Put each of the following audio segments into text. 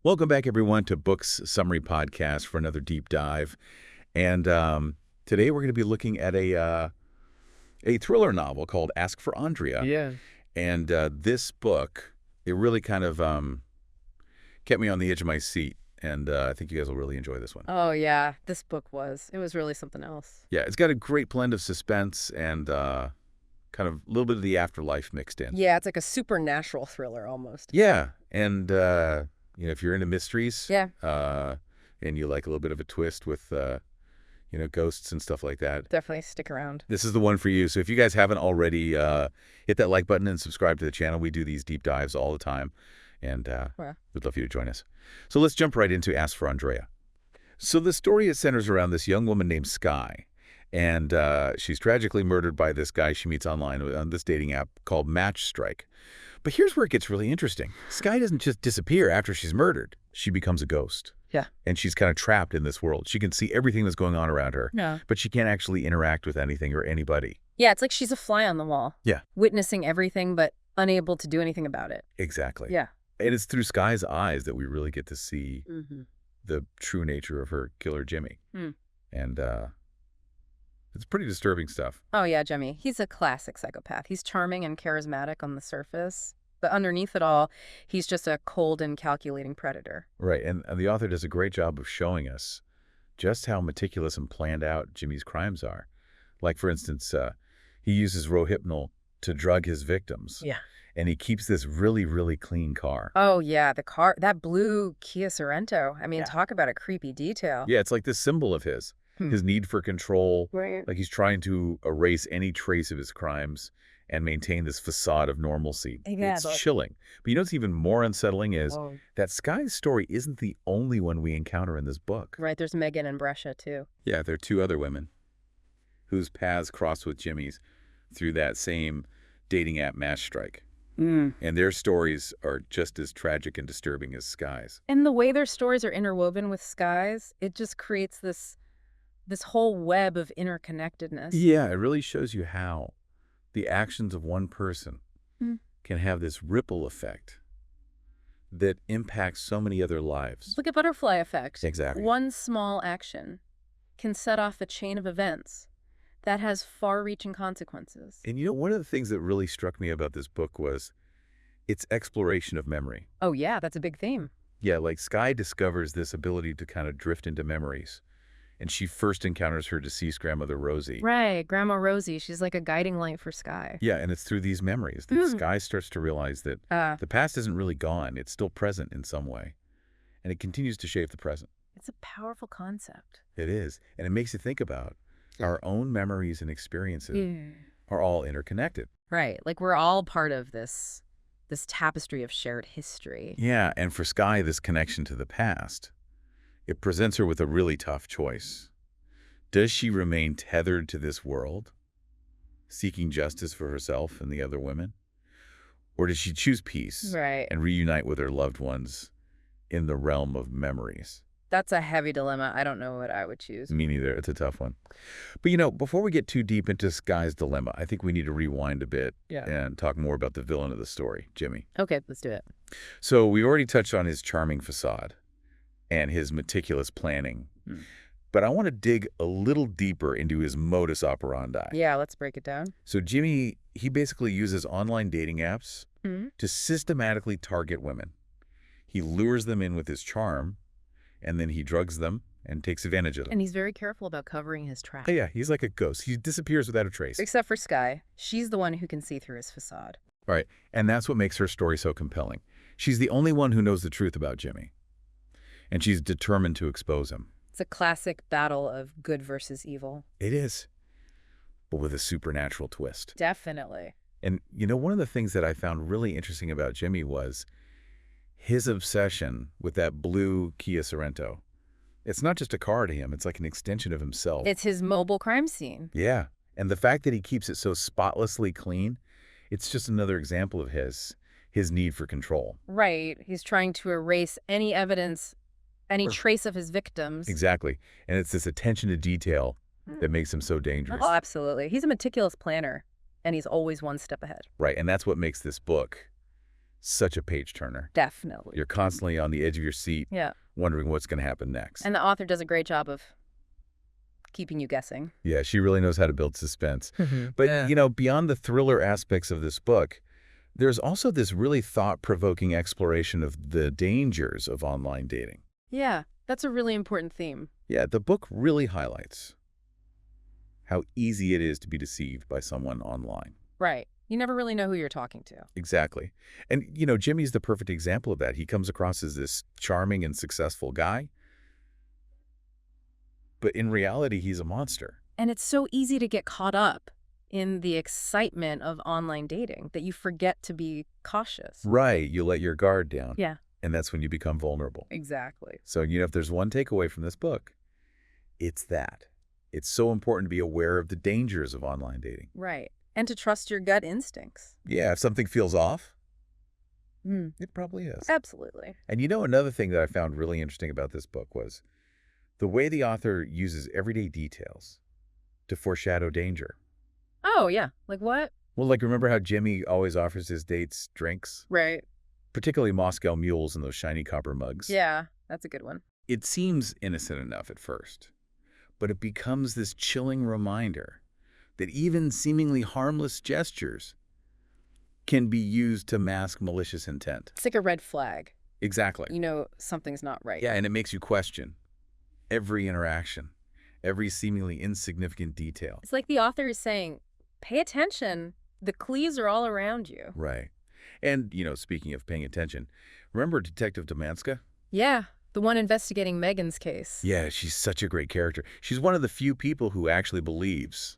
Welcome back, everyone, to Books Summary Podcast for another deep dive. And today we're going to be looking at a thriller novel called Ask for Andrea. Yeah. And this book, it really kind of kept me on the edge of my seat. And I think you guys will really enjoy this one. Oh, yeah. This book it was really something else. Yeah, it's got a great blend of suspense and kind of a little bit of the afterlife mixed in. Yeah, it's like a supernatural thriller almost. Yeah, and if you're into mysteries, Yeah. and you like a little bit of a twist with ghosts and stuff like that, Definitely stick around. this is the one for you. So if you guys haven't already, hit that like button and subscribe to the channel. We do these deep dives all the time, and we'd love for you to join us. So let's jump right into Ask for Andrea. So the story centers around this young woman named Sky, and she's tragically murdered by this guy she meets online on this dating app called Match Strike. But here's where it gets really interesting. Sky doesn't just disappear after she's murdered. She becomes a ghost. Yeah. And she's kind of trapped in this world. She can see everything that's going on around her, Yeah. but she can't actually interact with anything or anybody. Yeah, it's like she's a fly on the wall. Yeah. Witnessing everything, but unable to do anything about it. Exactly. Yeah. And it's through Sky's eyes that we really get to see Mm-hmm. the true nature of her killer, Jimmy. Mm. And it's pretty disturbing stuff. Oh, yeah, Jimmy. He's a classic psychopath. He's charming and charismatic on the surface, but underneath it all, he's just a cold and calculating predator. Right. And the author does a great job of showing us just how meticulous and planned out Jimmy's crimes are. Like, for instance, he uses Rohypnol to drug his victims. Yeah. And he keeps this really, really clean car. Oh, yeah, the car, that blue Kia Sorento. I mean, Yeah. talk about a creepy detail. Yeah, it's like this symbol of his need for control. Right. Like he's trying to erase any trace of his crimes and maintain this facade of normalcy. Yeah, It's chilling. But you know what's even more unsettling is Oh. that Sky's story isn't the only one we encounter in this book. Right, there's Megan and Brescia, too. Yeah, there are two other women whose paths cross with Jimmy's through that same dating app Match Strike. Mm. And their stories are just as tragic and disturbing as Sky's. And the way their stories are interwoven with Sky's, it just creates this whole web of interconnectedness. Yeah, it really shows you how the actions of one person can have this ripple effect that impacts so many other lives. Look at butterfly effect. Exactly. One small action can set off a chain of events that has far-reaching consequences. And one of the things that really struck me about this book was its exploration of memory. Oh, yeah, that's a big theme. Yeah, like Sky discovers this ability to kind of drift into memories. And she first encounters her deceased grandmother, Rosie. Right, Grandma Rosie, she's like a guiding light for Sky. Yeah, and it's through these memories that Sky starts to realize that the past isn't really gone. It's still present in some way. And it continues to shape the present. It's a powerful concept. It is. And it makes you think about our own memories and experiences are all interconnected. Right, like we're all part of this tapestry of shared history. Yeah, and for Sky, this connection to the past, it presents her with a really tough choice. Does she remain tethered to this world, seeking justice for herself and the other women? Or does she choose peace Right. and reunite with her loved ones in the realm of memories? That's a heavy dilemma. I don't know what I would choose. Me neither. It's a tough one. But before we get too deep into Sky's dilemma, I think we need to rewind a bit and talk more about the villain of the story, Jimmy. Okay, let's do it. So we already touched on his charming facade and his meticulous planning. But I want to dig a little deeper into his modus operandi. Yeah, let's break it down. So Jimmy, he basically uses online dating apps to systematically target women. He lures them in with his charm, and then he drugs them and takes advantage of them. And he's very careful about covering his tracks. Yeah, he's like a ghost. He disappears without a trace. Except for Sky. She's the one who can see through his facade. Right, and that's what makes her story so compelling. She's the only one who knows the truth about Jimmy, and she's determined to expose him. It's a classic battle of good versus evil. It is, but with a supernatural twist. Definitely. And one of the things that I found really interesting about Jimmy was his obsession with that blue Kia Sorento. It's not just a car to him. It's like an extension of himself. It's his mobile crime scene. Yeah. And the fact that he keeps it so spotlessly clean, it's just another example of his need for control. Right. He's trying to erase any evidence, any trace of his victims. Exactly. And it's this attention to detail that makes him so dangerous. Oh, absolutely. He's a meticulous planner, and he's always one step ahead. Right. And that's what makes this book such a page-turner. Definitely. You're constantly on the edge of your seat, Yeah. wondering what's going to happen next. And the author does a great job of keeping you guessing. Yeah, she really knows how to build suspense. But, beyond the thriller aspects of this book, there's also this really thought-provoking exploration of the dangers of online dating. Yeah, that's a really important theme. Yeah, the book really highlights how easy it is to be deceived by someone online. Right. You never really know who you're talking to. Exactly. And, Jimmy's the perfect example of that. He comes across as this charming and successful guy, but in reality, he's a monster. And it's so easy to get caught up in the excitement of online dating that you forget to be cautious. Right. You let your guard down. Yeah. And that's when you become vulnerable. Exactly. So, if there's one takeaway from this book, it's that. It's so important to be aware of the dangers of online dating. Right. And to trust your gut instincts. Yeah, if something feels off, it probably is. Absolutely. And another thing that I found really interesting about this book was the way the author uses everyday details to foreshadow danger. Oh, yeah. Like what? Well, remember how Jimmy always offers his dates drinks? Right. Particularly Moscow mules and those shiny copper mugs. Yeah, that's a good one. It seems innocent enough at first, but it becomes this chilling reminder that even seemingly harmless gestures can be used to mask malicious intent. It's like a red flag. Exactly. Something's not right. Yeah, and it makes you question every interaction, every seemingly insignificant detail. It's like the author is saying, pay attention. The clues are all around you. Right. And, speaking of paying attention, remember Detective Domanska? Yeah, the one investigating Megan's case. Yeah, she's such a great character. She's one of the few people who actually believes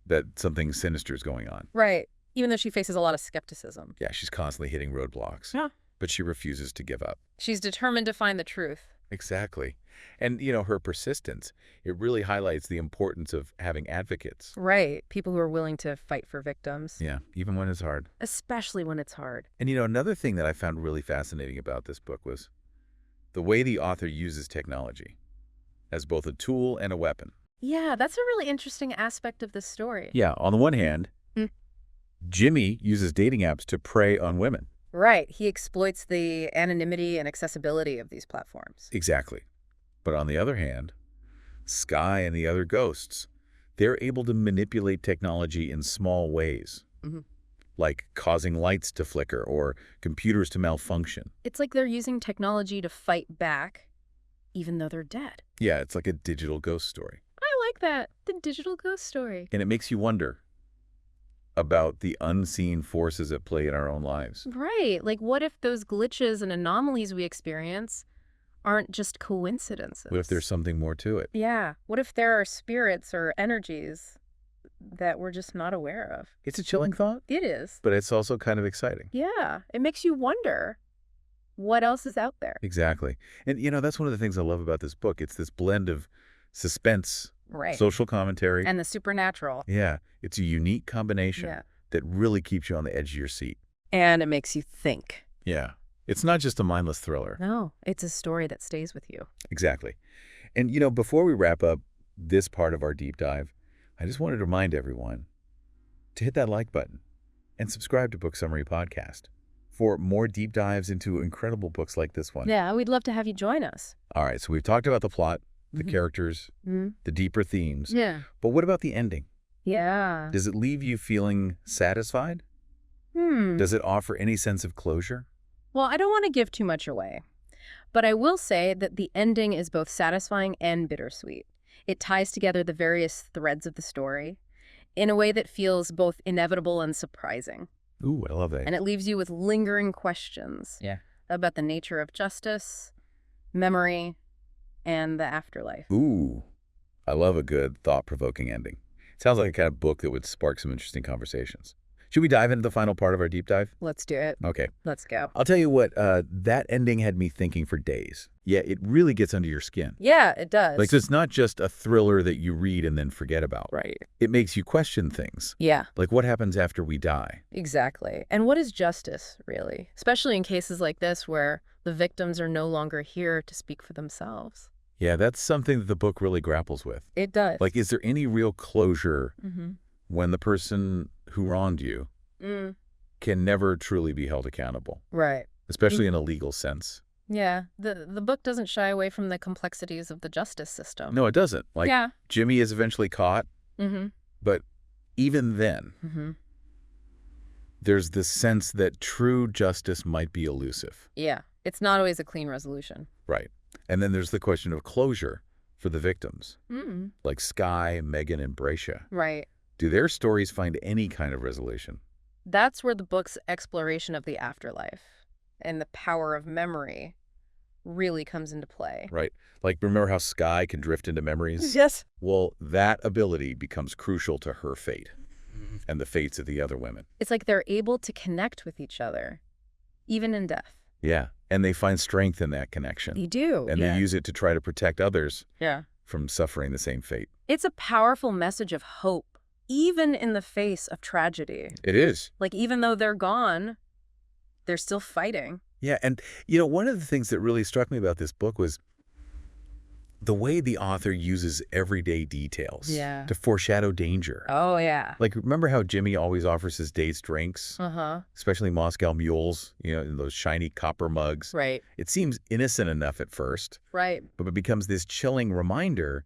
that something sinister is going on. Right. Even though she faces a lot of skepticism. Yeah, she's constantly hitting roadblocks. Yeah. But she refuses to give up. She's determined to find the truth. Exactly. And, her persistence, it really highlights the importance of having advocates. Right. People who are willing to fight for victims. Yeah, even when it's hard. Especially when it's hard. And, another thing that I found really fascinating about this book was the way the author uses technology as both a tool and a weapon. Yeah, that's a really interesting aspect of the story. Yeah, on the one hand, Jimmy uses dating apps to prey on women. Right. He exploits the anonymity and accessibility of these platforms. Exactly. But on the other hand, Sky and the other ghosts, they're able to manipulate technology in small ways, like causing lights to flicker or computers to malfunction. It's like they're using technology to fight back, even though they're dead. Yeah, it's like a digital ghost story. I like that. The digital ghost story. And it makes you wonder about the unseen forces at play in our own lives. Right. Like, what if those glitches and anomalies we experience aren't just coincidences? What if there's something more to it? Yeah. What if there are spirits or energies that we're just not aware of? It's a chilling thought. It is. But it's also kind of exciting. Yeah. It makes you wonder what else is out there. Exactly. And, that's one of the things I love about this book. It's this blend of suspense, right, social commentary, and the supernatural. Yeah. It's a unique combination that really keeps you on the edge of your seat. And it makes you think. Yeah. It's not just a mindless thriller. No, it's a story that stays with you. Exactly. And, before we wrap up this part of our deep dive, I just wanted to remind everyone to hit that like button and subscribe to Book Summary Podcast for more deep dives into incredible books like this one. Yeah, we'd love to have you join us. All right, so we've talked about the plot, the characters, the deeper themes. Yeah. But what about the ending? Yeah. Does it leave you feeling satisfied? Does it offer any sense of closure? Well, I don't want to give too much away, but I will say that the ending is both satisfying and bittersweet. It ties together the various threads of the story in a way that feels both inevitable and surprising. Ooh, I love that. And it leaves you with lingering questions about the nature of justice, memory, and the afterlife. Ooh, I love a good, thought-provoking ending. It sounds like a kind of book that would spark some interesting conversations. Should we dive into the final part of our deep dive? Let's do it. Okay. Let's go. I'll tell you what, that ending had me thinking for days. Yeah, it really gets under your skin. Yeah, it does. So it's not just a thriller that you read and then forget about. Right. It makes you question things. Yeah. Like what happens after we die? Exactly. And what is justice, really? Especially in cases like this where the victims are no longer here to speak for themselves. Yeah, that's something that the book really grapples with. It does. Like, is there any real closure when the person who wronged you can never truly be held accountable. Right. Especially in a legal sense. Yeah, the book doesn't shy away from the complexities of the justice system. No, it doesn't. Like, yeah. Jimmy is eventually caught, but even then, there's this sense that true justice might be elusive. Yeah, it's not always a clean resolution. Right. And then there's the question of closure for the victims, like Skye, Megan, and Bracia. Right. Do their stories find any kind of resolution? That's where the book's exploration of the afterlife and the power of memory really comes into play. Right. Like, remember how Skye can drift into memories? Yes. Well, that ability becomes crucial to her fate and the fates of the other women. It's like they're able to connect with each other, even in death. Yeah. And they find strength in that connection. They do. And they use it to try to protect others from suffering the same fate. It's a powerful message of hope, even in the face of tragedy. It is. Like, even though they're gone, they're still fighting. Yeah. And, you know, one of the things that really struck me about this book was the way the author uses everyday details to foreshadow danger. Oh, yeah. Like, remember how Jimmy always offers his dates drinks? Especially Moscow mules, you know, in those shiny copper mugs. Right. It seems innocent enough at first. Right. But it becomes this chilling reminder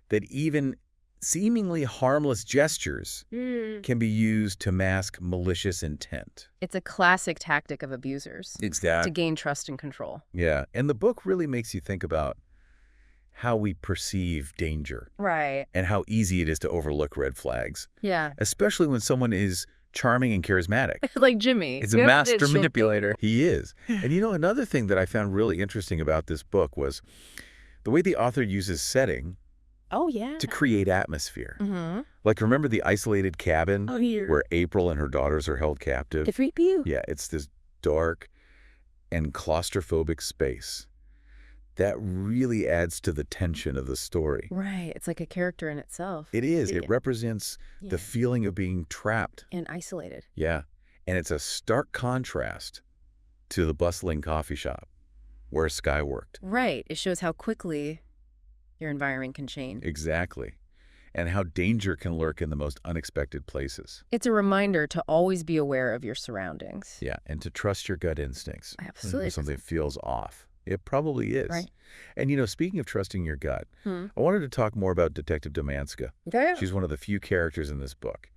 that even seemingly harmless gestures can be used to mask malicious intent. It's a classic tactic of abusers. Exactly. To gain trust and control. Yeah. And the book really makes you think about how we perceive danger. Right. And how easy it is to overlook red flags. Yeah. Especially when someone is charming and charismatic. Like Jimmy. He's a master manipulator. He is. And you know, another thing that I found really interesting about this book was the way the author uses setting to create atmosphere. Like, remember the isolated cabin where April and her daughters are held captive? The freak you. Yeah, it's this dark and claustrophobic space. That really adds to the tension of the story. Right. It's like a character in itself. It is. It represents the feeling of being trapped. And isolated. Yeah. And it's a stark contrast to the bustling coffee shop where Skye worked. Right. It shows how quickly your environment can change. Exactly. And how danger can lurk in the most unexpected places. It's a reminder to always be aware of your surroundings. Yeah. And to trust your gut instincts. Absolutely. When something feels off. It probably is. Right. And, you know, speaking of trusting your gut, I wanted to talk more about Detective Domanska. Yeah. She's one of the few characters in this book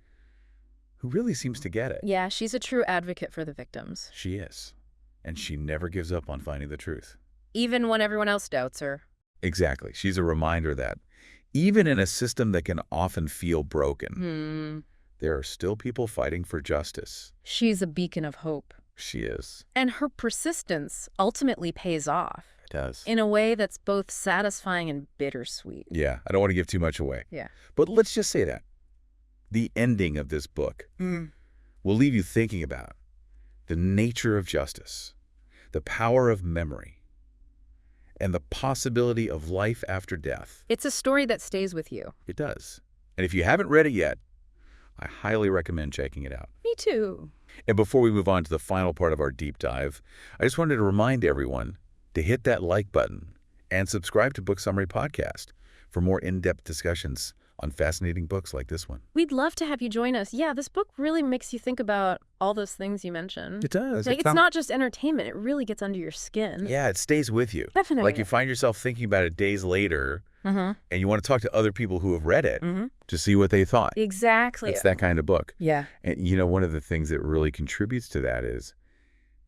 who really seems to get it. Yeah, she's a true advocate for the victims. She is. And she never gives up on finding the truth. Even when everyone else doubts her. Exactly. She's a reminder that even in a system that can often feel broken, there are still people fighting for justice. She's a beacon of hope. She is. And her persistence ultimately pays off. It does. In a way that's both satisfying and bittersweet. Yeah, I don't want to give too much away. Yeah. But let's just say that. The ending of this book will leave you thinking about the nature of justice, the power of memory, and the possibility of life after death. It's a story that stays with you. It does. And if you haven't read it yet, I highly recommend checking it out. Me too. And before we move on to the final part of our deep dive, I just wanted to remind everyone to hit that like button and subscribe to Book Summary Podcast for more in-depth discussions on fascinating books like this one. We'd love to have you join us. Yeah, this book really makes you think about all those things you mentioned. It does. Like, it's not just entertainment. It really gets under your skin. Yeah, it stays with you. Definitely. Like, you find yourself thinking about it days later, and you want to talk to other people who have read it to see what they thought. Exactly. It's that kind of book. Yeah. And, you know, one of the things that really contributes to that is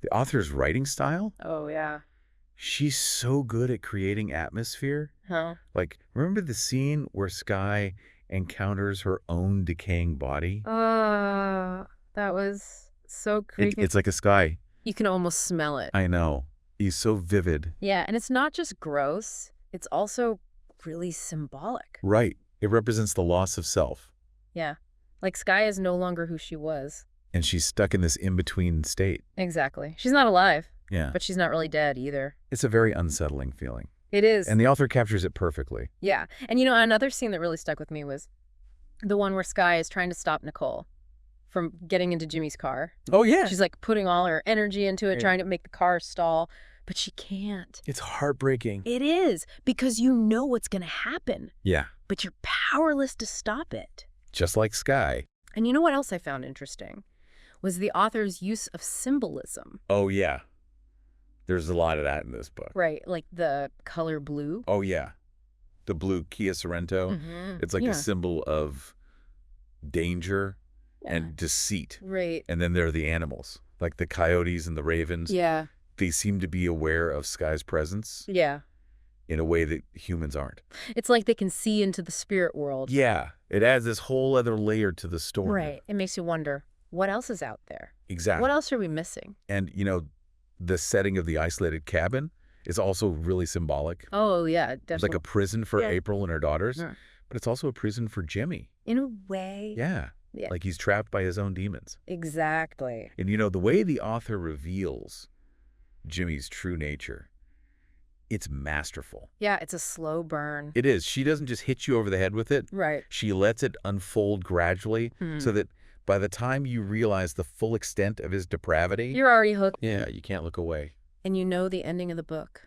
the author's writing style. Oh, yeah. She's so good at creating atmosphere. Huh? Like, remember the scene where Skye encounters her own decaying body? That was so creepy. It's like a Skye. You can almost smell it. I know. He's so vivid. Yeah, and it's not just gross. It's also really symbolic. Right. It represents the loss of self. Yeah. Like, Skye is no longer who she was. And she's stuck in this in-between state. Exactly. She's not alive. Yeah. But she's not really dead either. It's a very unsettling feeling. It is. And the author captures it perfectly. Yeah. And, you know, another scene that really stuck with me was the one where Skye is trying to stop Nicole from getting into Jimmy's car. Oh, yeah. She's, like, putting all her energy into it, trying to make the car stall. But she can't. It's heartbreaking. It is, because you know what's going to happen. Yeah. But you're powerless to stop it. Just like Skye. And you know what else I found interesting? was the author's use of symbolism. Oh, yeah. There's a lot of that in this book. Right, like the color blue. Oh, yeah. The blue Kia Sorrento. It's like a symbol of danger and deceit. Right. And then there are the animals, like the coyotes and the ravens. Yeah. They seem to be aware of Sky's presence Yeah. in a way that humans aren't. It's like they can see into the spirit world. Yeah. It adds this whole other layer to the story. Right. It makes you wonder, what else is out there? Exactly. What else are we missing? And, the setting of the isolated cabin is also really symbolic. Oh, yeah, definitely. It's like a prison for April and her daughters, but it's also a prison for Jimmy. In a way. Yeah. Like he's trapped by his own demons. Exactly. And, the way the author reveals Jimmy's true nature, it's masterful. Yeah, it's a slow burn. It is. She doesn't just hit you over the head with it. Right. She lets it unfold gradually so that by the time you realize the full extent of his depravity, You're already hooked. yeah, you can't look away. And you know the ending of the book.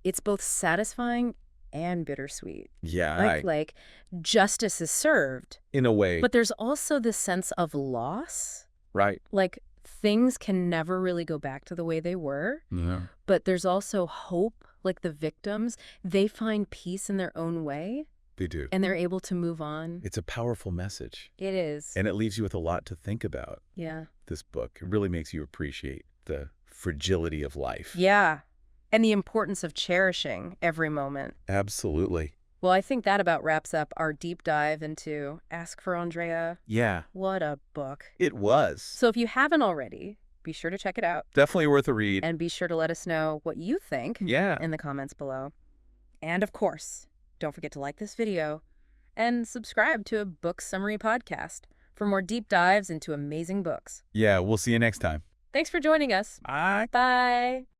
It's both satisfying and bittersweet. Yeah. Like justice is served. In a way. But there's also this sense of loss. Right. Like things can never really go back to the way they were. Yeah. But there's also hope. Like the victims, they find peace in their own way. They do. And they're able to move on. It's a powerful message. It is. And it leaves you with a lot to think about. Yeah. This book. It really makes you appreciate the fragility of life. Yeah. And the importance of cherishing every moment. Absolutely. Well, I think that about wraps up our deep dive into Ask for Andrea. Yeah. What a book. It was. So if you haven't already, be sure to check it out. Definitely worth a read. And be sure to let us know what you think in the comments below. And of course, don't forget to like this video and subscribe to a book summary podcast for more deep dives into amazing books. Yeah, we'll see you next time. Thanks for joining us. Bye. Bye.